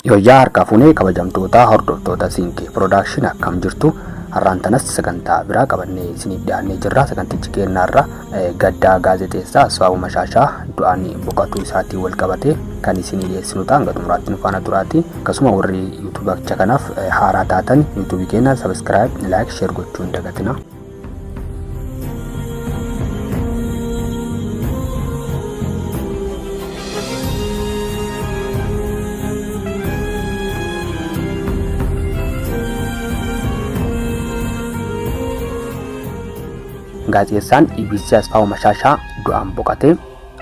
Yoyyaa harkaa fuunee kabajamtoota hordoftoota Siinkee Piroodakshinii akkam jirtu. Har'aan tanas sagantaa biraa qabannee isiniif dhiyaannee jirra. Sagantichi kennaarra gaddaa gaazexeessaa Asfaw Mashashaa du'aan boqotuu isaatiin wal qabate kan isinii dhiyeessinu ta'a. Hanga xumuraatti nu faana turaati. Akkasuma warri yuutuubicha kanaaf haaraa taatan yuutuubii keenya sabiskiraayib, laayik, sheer gochuu hin dagatina. Gaazexeessaan EBC Asfaw Mashashaa du'aan boqotee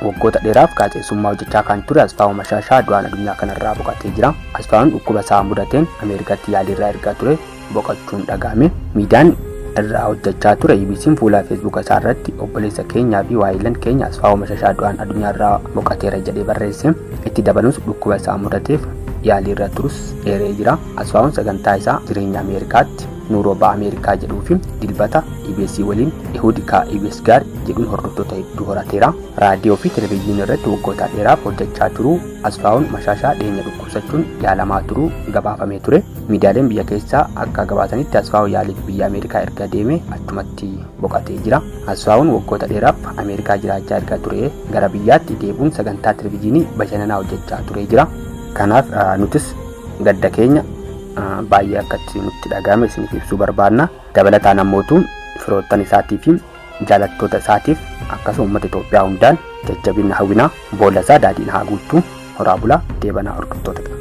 waggoota dheeraaf gaazexeessummaa hojjechaa kan ture Asfaw Mashashaa du'aan addunyaa kanarraa boqotee jira. Asfawun dhukkuba isaa mudateen Ameerikaatti yaaliirraa ergaa ture boqochuun dhagahame. Miidiyaan irraa hojjechaa ture EBC'n fuula Facebook isaa irratti obboleessa keenyaa fi waayilan keenya Asfaw Mashashaa du'aan addunyaarraa boqoteera jedhee barreesse. Itti dabalus dhukkuba isaa mudateef yaaliirra turus eeree jira. Asfawun sagantaa isaa jireenya Ameerikaatti Nuurooba Ameerikaa jedhuu fi dilbata EBC waliin Ihudika EBS gaar jedhuun hordoftoota hedduu horateera. Raadiyoo fi televezyiinii irratti waggoota dheeraaf hojjechaa turuu Asfawun Mashashaa dhiyeenya dhukkubsachuun yaalamaa turuu gabaafamee ture. Miidiyaaleen biyya keessaa akka gabaasanitti Asfaw yaaliif biyya Ameerikaa erga deeme achumatti boqotee jira. Asfawun waggoota dheeraaf Ameerikaa jiraachaa erga ture gara biyyaatti deebuun sagantaa televezyiinii bashannanaa hojjechaa ture jira. Kanaaf nutis gadda keenya baay'ee akkatti nutti dhagahame isiniif ibsuu barbaanna. Dabalataan ammootu firoottan isaatii fi jaalattoota isaatiif akkasuma uummata Itoophiyaa hundaan jajjabina hawwinaa. Boolla isaa daadhiin haa guuttu. Horaa bulaa deebanaa hordoftoota.